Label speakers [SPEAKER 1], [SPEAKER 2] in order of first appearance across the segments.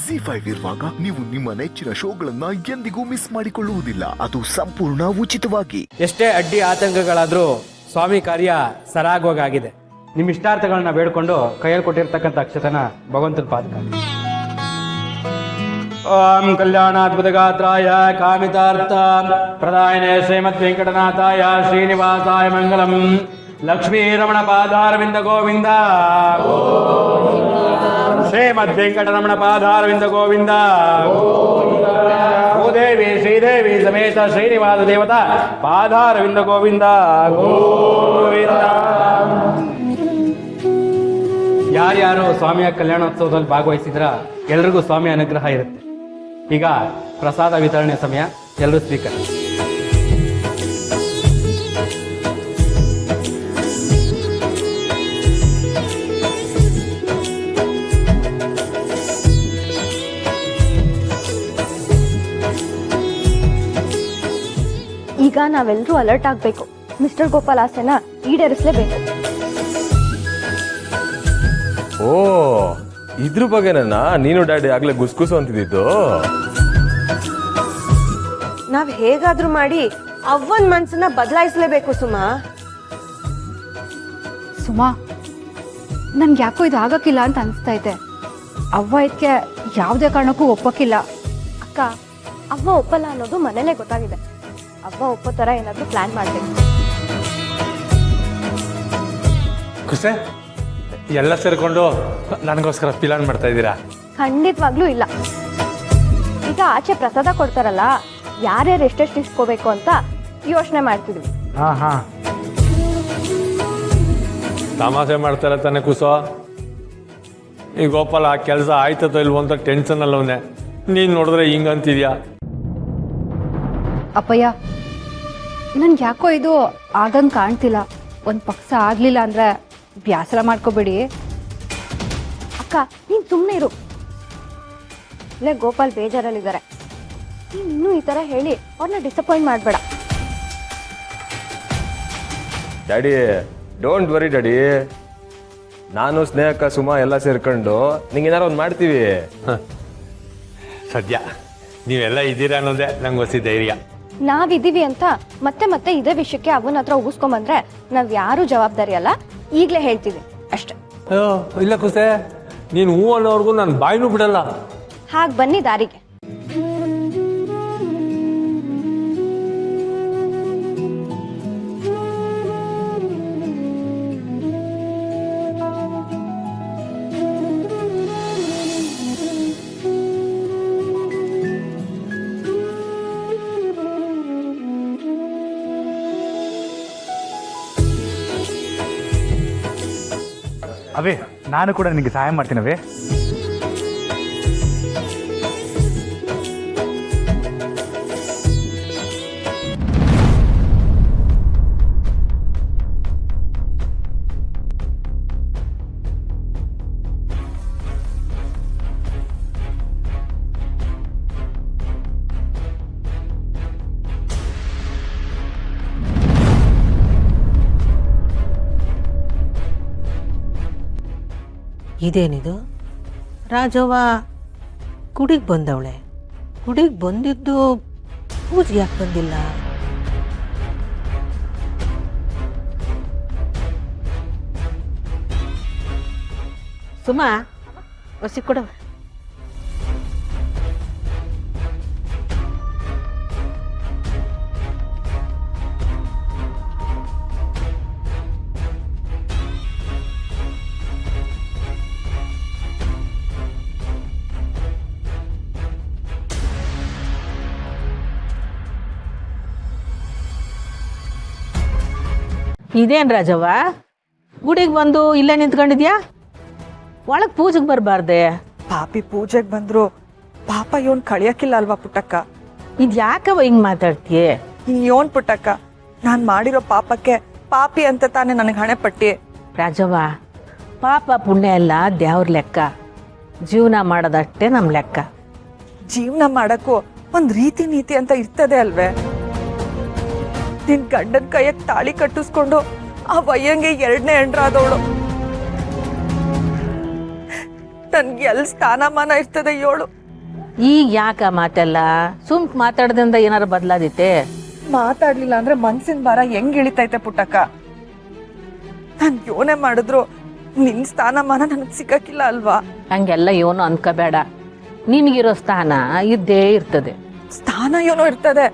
[SPEAKER 1] ZEE5 ಇರುವಾಗ ನೀವು ನಿಮ್ಮ ನೆಚ್ಚಿನ ಶೋಗಳನ್ನ ಎಂದಿಗೂ ಮಿಸ್ ಮಾಡಿಕೊಳ್ಳುವುದಿಲ್ಲ. ಅದು ಸಂಪೂರ್ಣ ಉಚಿತವಾಗಿ.
[SPEAKER 2] ಎಷ್ಟೇ ಅಡ್ಡಿ ಆತಂಕಗಳಾದ್ರೂ ಸ್ವಾಮಿ ಕಾರ್ಯ ಸರಾಗವಾಗಿದೆ. ನಿಮ್ಮ ಇಷ್ಟಾರ್ಥಗಳನ್ನ ಬೇಡ್ಕೊಂಡು ಕೈಯಲ್ಲಿ ಕೊಟ್ಟಿರ್ತಕ್ಕಂಥ ಅಕ್ಷತನ ಭಗವಂತನ ಪಾದಕ. ಓಂ ಕಲ್ಯಾಣಾದ್ಭುತಗಾತ್ರಾಯ ಕಾಮಿತಾರ್ಥ ಪ್ರದಾಯನೇ ಶ್ರೀಮದ್ ವೆಂಕಟನಾಥಾಯ ಶ್ರೀನಿವಾಸಾಯ ಮಂಗಲಂ. ಲಕ್ಷ್ಮೀ ರಮಣ ಪಾದಾರವಿಂದ ಗೋವಿಂದ. ಶ್ರೀಮದ್ ವೆಂಕಟರಮಣ ಪಾದಾರವಿಂದ ಗೋವಿಂದ. ಭೂದೇವಿ ಶ್ರೀದೇವಿ ಸಮೇತ ಶ್ರೀನಿವಾಸ ದೇವತಾ ಪಾದಾರವಿಂದ ಗೋವಿಂದ ಗೋವಿಂದ. ಯಾರ್ಯಾರು ಸ್ವಾಮಿಯ ಕಲ್ಯಾಣೋತ್ಸವದಲ್ಲಿ ಭಾಗವಹಿಸಿದ್ರ ಎಲ್ರಿಗೂ ಸ್ವಾಮಿಯ ಅನುಗ್ರಹ ಇರುತ್ತೆ. ಈಗ ಪ್ರಸಾದ ವಿತರಣೆ ಸಮಯ, ಎಲ್ಲರೂ ಸ್ವೀಕರಿಸಿ.
[SPEAKER 3] ಈಗ ನಾವೆಲ್ಲರೂ ಅಲರ್ಟ್ ಆಗಬೇಕು. ಮಿಸ್ಟರ್ ಗೋಪಾಲ್ ಆಸೆನ ಈಡೇರಿಸಲೇಬೇಕು.
[SPEAKER 4] ಓ, ಇದ್ರ ಬಗ್ಗೆನ ನೀನು ಡ್ಯಾಡಿ ಆಗ್ಲೇ ಗುಸ್ಗುಸು ಅಂತಿದ್ದು.
[SPEAKER 5] ನಾವ್ ಹೇಗಾದ್ರೂ ಮಾಡಿ ಅವ್ವನ್ ಮನ್ಸನ್ನ ಬದಲಾಯಿಸಲೇಬೇಕು ಸುಮಾ.
[SPEAKER 3] ಸುಮಾ, ನನ್ಗೆ ಯಾಕೋ ಇದು ಆಗಕ್ಕಿಲ್ಲ ಅಂತ ಅನಿಸ್ತೈತೆ. ಅವ್ವ ಇದಕ್ಕೆ ಯಾವುದೇ ಕಾರಣಕ್ಕೂ ಒಪ್ಪಕ್ಕಿಲ್ಲ. ಅಕ್ಕ, ಅವ್ವ ಒಪ್ಪಲ್ಲ ಅನ್ನೋದು ಮನೇಲೇ ಗೊತ್ತಾಗಿದೆ. ಅವ್ವ ಒಪ್ಪೋ ಥರ ಏನಾದರೂ ಪ್ಲಾನ್ ಮಾಡಬೇಕು.
[SPEAKER 6] ಖುಷಿ, ಎಲ್ಲ ಸೇರ್ಕೊಂಡು ನನಗೋಸ್ಕರ ಪ್ಲಾನ್ ಮಾಡ್ತಾ ಇದ್ದೀರಾ?
[SPEAKER 3] ಖಂಡಿತವಾಗ್ಲೂ ಇಲ್ಲ. ಈಗ ಆಚೆ ಪ್ರಸಾದ ಕೊಡ್ತಾರಲ್ಲ, ಯಾರ್ಯಾರು ಎಷ್ಟೆಷ್ಟು ಇಸ್ಕೋಬೇಕು ಅಂತ ಯೋಚನೆ ಮಾಡ್ತಿದ್ವಿ.
[SPEAKER 6] ಹಾ ತಮಾಷೆ ಮಾಡ್ತಾರೆ ತಾನೆ ಕುಸೋ. ಈ ಗೋಪಾಲ ಆ ಕೆಲಸ ಆಯ್ತದೋ ಇಲ್ವೋ ಅಂತ ಟೆನ್ಷನ್ ಅಲ್ಲವನೇ. ನೀನು ನೋಡಿದ್ರೆ ಹಿಂಗಂತಿದ್ಯಾ?
[SPEAKER 3] ಅಪ್ಪಯ್ಯ, ನನ್ಗೆ ಯಾಕೋ ಇದು ಆಗಂಗೆ ಕಾಣ್ತಿಲ್ಲ. ಒಂದು ಪಕ್ಷ ಆಗಲಿಲ್ಲ ಅಂದರೆ ಬ್ಯಾಸರ ಮಾಡ್ಕೋಬೇಡಿ. ಅಕ್ಕ, ನೀನು ಸುಮ್ಮನೆ ಇರು. ಇಲ್ಲೇ ಗೋಪಾಲ್ ಬೇಜಾರಲ್ಲಿದ್ದಾರೆ. ನೀನು ಇನ್ನೂ ಈ ಥರ ಹೇಳಿ ಅವ್ರನ್ನ ಡಿಸಪಾಯಿಂಟ್ ಮಾಡಬೇಡ.
[SPEAKER 4] Daddy, don't worry daddy. ನಾನು ಸ್ನೇಹಕ್ಕ ಸುಮಾ ಎಲ್ಲ ಸೇರ್ಕೊಂಡು ನಿಂಗೆ ಏನಾರು ಒಂದು ಮಾಡ್ತೀವಿ.
[SPEAKER 6] ಸದ್ಯ ನೀವೆಲ್ಲ ಇದ್ದೀರಾ ಅನ್ನೋದೇ ನಂಗೆ ಹೊಸ ಧೈರ್ಯ.
[SPEAKER 3] ನಾವಿದ್ದೀವಿ ಅಂತ ಮತ್ತೆ ಮತ್ತೆ ಇದೇ ವಿಷಯಕ್ಕೆ ಅವನ ಹತ್ರ ಉಗಿಸ್ಕೊಂಬಂದ್ರೆ ನಾವ್ ಯಾರು ಜವಾಬ್ದಾರಿ ಅಲ್ಲ. ಈಗಲೇ ಹೇಳ್ತೀವಿ ಅಷ್ಟೆ.
[SPEAKER 6] ಅಯ್ಯೋ ಇಲ್ಲ ಕುಸೆ, ನೀನು ಹೂ ಅನ್ನೋರ್ಗು ನಾನು ಬಾಯಿನೂ ಬಿಡಲ್ಲ.
[SPEAKER 3] ಹಾಗೆ ಬನ್ನಿ ದಾರಿಗೆ.
[SPEAKER 7] ಅವೇ, ನಾನು ಕೂಡ ನಿನಗೆ ಸಹಾಯ ಮಾಡ್ತೀನವೇ.
[SPEAKER 8] ಇದೇನಿದು? ರಾಜವ್ವ ಗುಡಿಗೆ ಬಂದವಳೆ. ಗುಡಿಗೆ ಬಂದಿದ್ದು ಪೂಜೆ ಯಾಕೆ ಬಂದಿಲ್ಲ? ಸುಮಾ, ಒಸಿ ಕೊಡವ. ಇದೇನು ರಾಜವ್ವ, ಗುಡಿಗೆ ಬಂದು ಇಲ್ಲೇ ನಿಂತ್ಕೊಂಡಿದ್ಯಾ? ಒಳಗೆ ಪೂಜೆಗೆ ಬರಬಾರ್ದೆ?
[SPEAKER 9] ಪಾಪಿ ಪೂಜೆಗೆ ಬಂದ್ರು ಪಾಪ ಇವನ್ ಕಳಿಯಕ್ಕಿಲ್ಲ ಅಲ್ವಾ ಪುಟ್ಟಕ್ಕ?
[SPEAKER 8] ಇದು ಯಾಕವ ಹಿಂಗೆ ಮಾತಾಡ್ತೀಯ?
[SPEAKER 9] ಇವನ್ ಪುಟ್ಟಕ್ಕ, ನಾನ್ ಮಾಡಿರೋ ಪಾಪಕ್ಕೆ ಪಾಪಿ ಅಂತ ತಾನೇ ನನಗೆ ಹಣೆ ಪಟ್ಟಿ.
[SPEAKER 8] ರಾಜವ್ವ, ಪಾಪ ಪುಣ್ಯ ಎಲ್ಲ ದೇವ್ರ ಲೆಕ್ಕ. ಜೀವನ ಮಾಡೋದಷ್ಟೇ ನಮ್ಮ ಲೆಕ್ಕ.
[SPEAKER 9] ಜೀವನ ಮಾಡಕ್ಕೂ ಒಂದ್ ರೀತಿ ನೀತಿ ಅಂತ ಇರ್ತದೆ ಅಲ್ವೇ? ನಿನ್ ಗಂಡನ ಕೈಯಕ್ ತಾಳಿ ಕಟ್ಟಿಸ್ಕೊಂಡು ಆ ವಯ್ಯಂಗೆ 2ನೇ ಹೆಂಡ್ರಾದವಳು. ನನ್ಗೆ ಎಲ್ಲಿ ಸ್ಥಾನಮಾನ ಇರ್ತದೆ ಹೇಳು?
[SPEAKER 8] ಈಗ ಯಾಕ ಮಾತೆಲ್ಲ ಮಾತಾಡ್ದಿಂದ ಏನಾರು ಬದಲಾದೀತೆ?
[SPEAKER 9] ಮಾತಾಡ್ಲಿಲ್ಲ ಅಂದ್ರೆ ಮನ್ಸಿನ ಭಾರ ಹೆಂಗ್ ಇಳಿತೈತೆ ಪುಟ್ಟಕ್ಕ. ನಾನ್ ಯೋನೆ ಮಾಡಿದ್ರು ನಿನ್ ಸ್ಥಾನಮಾನ ನನಗ್ ಸಿಗಕ್ಕಿಲ್ಲ ಅಲ್ವಾ?
[SPEAKER 8] ಹಂಗೆಲ್ಲ ಏನು ಅನ್ಕೋಬೇಡ. ನಿನಗಿರೋ ಸ್ಥಾನ ಇದ್ದೇ ಇರ್ತದೆ.
[SPEAKER 9] ಸ್ಥಾನ ಏನೋ ಇರ್ತದೆ,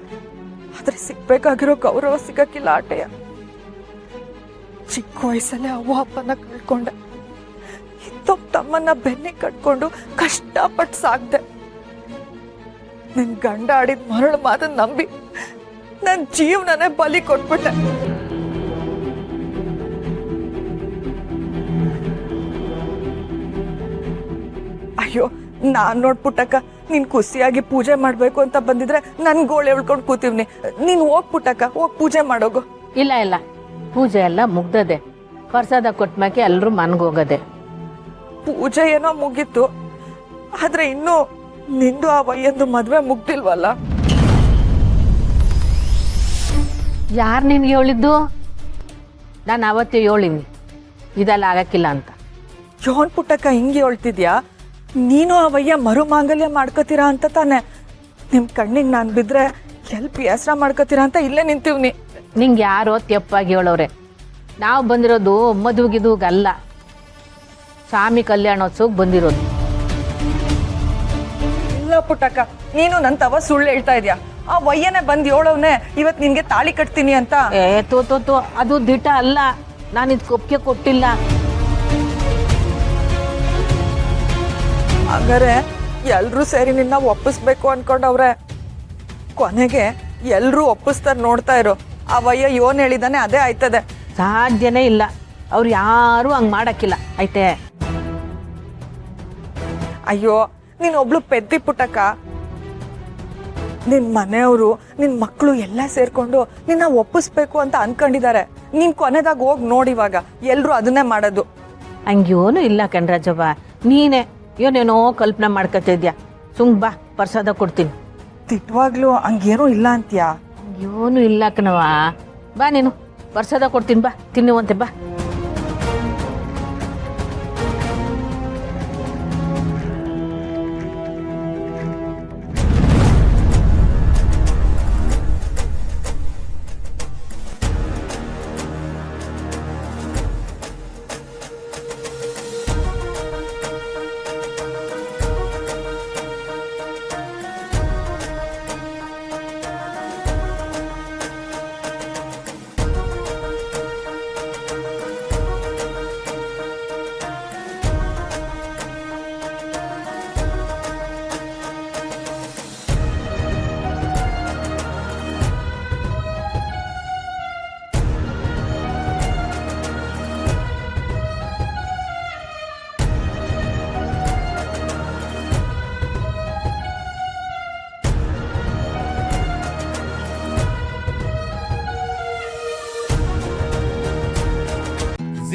[SPEAKER 9] ಆದ್ರೆ ಸಿಗ್ಬೇಕಾಗಿರೋ ಗೌರವ ಸಿಗಕ್ಕಿಲ್ಲ ಆಟೆಯ. ಚಿಕ್ಕ ವಯಸ್ಸಲ್ಲೇ ಅವ್ವ ಅಪ್ಪನ ಕಳ್ಕೊಂಡೆ. ಇತ್ತೊಬ್ಬ ತಮ್ಮನ್ನ ಬೆನ್ನಿ ಕಟ್ಕೊಂಡು ಕಷ್ಟಪಟ್ಟು ಸಾಕ್ದೆ. ನಿನ್ ಗಂಡ ಆಡಿದ ಮರಳು ಮಾತನ್ನ ನಂಬಿ ನನ್ ಜೀವನನೇ ಬಲಿ ಕೊಟ್ಬಿಟ್ಟೆ. ಅಯ್ಯೋ, ನಾನ್ ನೋಡ್ಪುಟ್ಟಕ್ಕ, ನೀನ್ ಖುಷಿಯಾಗಿ ಪೂಜೆ ಮಾಡ್ಬೇಕು ಅಂತ ಬಂದಿದ್ರೆ ನನ್ ಗೋಳೆ ಉಳ್ಕೊಂಡು ಕೂತೀವ್ನಿ. ನೀನ್ ಹೋಗ್ಪುಟ್ಟಕ್ಕ, ಹೋಗ್ ಪೂಜೆ ಮಾಡೋಗು.
[SPEAKER 8] ಇಲ್ಲ ಇಲ್ಲ, ಪೂಜೆ ಎಲ್ಲ ಮುಗ್ದದೆ. ಪ್ರಸಾದ ಕೊಟ್ಮ್ಯಾಕೆ ಎಲ್ರು ಮನ್ಗೋಗದೆ.
[SPEAKER 9] ಪೂಜೆ ಏನೋ ಮುಗೀತು, ಆದ್ರೆ ಇನ್ನು ನಿಂದು ಆ ವಯ್ಯಂದು ಮದ್ವೆ ಮುಗ್ದಿಲ್ವಲ್ಲ?
[SPEAKER 8] ಯಾರು ನಿನ್ಗೆ ಹೇಳಿದ್ದು? ನಾನು ಅವತ್ತೇ ಹೇಳಿನಿ ಇದೆಲ್ಲ ಆಗಕ್ಕಿಲ್ಲ ಅಂತ.
[SPEAKER 9] ಯೋನ್ ಪುಟ್ಟಕ್ಕ ಹಿಂಗೆ ಹೇಳ್ತಿದ್ಯಾ? ನೀನು ಆ ವಯ್ಯ ಮರು ಮಾಂಗಲ್ಯ ಮಾಡ್ಕೋತೀರಾ ಅಂತ ತಾನೆ? ನಿಮ್ ಕಣ್ಣಿಗೆ ನಾನ್ ಬಿದ್ರೆ ಎಲ್ಪ್ ಹೆಸ್ರ ಮಾಡ್ಕೋತೀರಾ ಅಂತ ಇಲ್ಲೇ ನಿಂತೀವ್ನಿ.
[SPEAKER 8] ನಿಂಗೆ ಯಾರೋ ತೆಪ್ಪಾಗಿ ಹೇಳೋರೆ. ನಾವು ಬಂದಿರೋದು ಮದುವೆಗಿದುಗಲ್ಲ, ಸ್ವಾಮಿ ಕಲ್ಯಾಣೋತ್ಸವಕ್ಕೆ ಬಂದಿರೋದು.
[SPEAKER 9] ಇಲ್ಲ ಪುಟ್ಟಕ್ಕ, ನೀನು ನನ್ ತವ ಸುಳ್ಳು ಹೇಳ್ತಾ ಇದ್ಯಾ? ಆ ವಯ್ಯನೇ ಬಂದ್ ಹೇಳವ್ನೆ ಇವತ್ ನಿನ್ಗೆ ತಾಳಿ ಕಟ್ತೀನಿ ಅಂತ.
[SPEAKER 8] ತೋ ಅದು ದಿಟ ಅಲ್ಲ. ನಾನು ಇದು ಒಪ್ಪಿಗೆ ಕೊಟ್ಟಿಲ್ಲ.
[SPEAKER 9] ಹಂಗಾರೆ ಎಲ್ರೂ ಸೇರಿ ನಿನ್ನ ಒಪ್ಪಿಸ್ಬೇಕು ಅನ್ಕೊಂಡವ್ರೆ. ಕೊನೆಗೆ ಎಲ್ರೂ ಒಪ್ಪಿಸ್ತಾರ, ನೋಡ್ತಾ ಇರೋ. ಆ ವಯ್ಯ ಯೋನ್ ಹೇಳಿದಾನೆ ಅದೇ ಆಯ್ತದೆ.
[SPEAKER 8] ಸಾಧ್ಯನೇ ಇಲ್ಲ. ಅವ್ರು ಯಾರು ಹಂಗ್ ಮಾಡಕ್ಕಿಲ್ಲ ಆಯ್ತೆ.
[SPEAKER 9] ಅಯ್ಯೋ, ನೀನ್ ಒಬ್ಳು ಪೆದ್ದಿ ಪುಟ್ಟಕ್ಕ. ನಿನ್ ಮನೆಯವರು ನಿನ್ ಮಕ್ಕಳು ಎಲ್ಲ ಸೇರ್ಕೊಂಡು ನಿನ್ನ ಒಪ್ಪಿಸ್ಬೇಕು ಅಂತ ಅನ್ಕೊಂಡಿದ್ದಾರೆ. ನೀನ್ ಕೊನೆದಾಗ ಹೋಗಿ ನೋಡಿವಾಗ ಎಲ್ರು ಅದನ್ನೇ ಮಾಡೋದು.
[SPEAKER 8] ಹಂಗೇನು ಇಲ್ಲ ಕಣ್ರಾಜವ್ವ, ನೀನೇ ಏನೇನೋ ಕಲ್ಪನೆ ಮಾಡ್ಕೊತಿದ್ಯಾ. ಬಾ, ಪ್ರಸಾದ ಕೊಡ್ತೀನಿ.
[SPEAKER 9] ತಿಟ್ವಾಗ್ಲೂ ಹಂಗೇನೂ ಇಲ್ಲ ಅಂತ್ಯಾ?
[SPEAKER 8] ಏನು ಇಲ್ಲ ಕಣವ, ಬಾ ನೀನು, ಪ್ರಸಾದ ಕೊಡ್ತೀನಿ, ಬಾ ತಿನ್ನುವಂತೆ ಬಾ.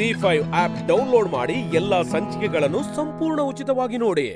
[SPEAKER 10] ZEE5 ಆಪ್ ಡೌನ್ಲೋಡ್ ಮಾಡಿ ಎಲ್ಲಾ ಸಂಚಿಕೆಗಳನ್ನು ಸಂಪೂರ್ಣ ಉಚಿತವಾಗಿ ನೋಡಿ.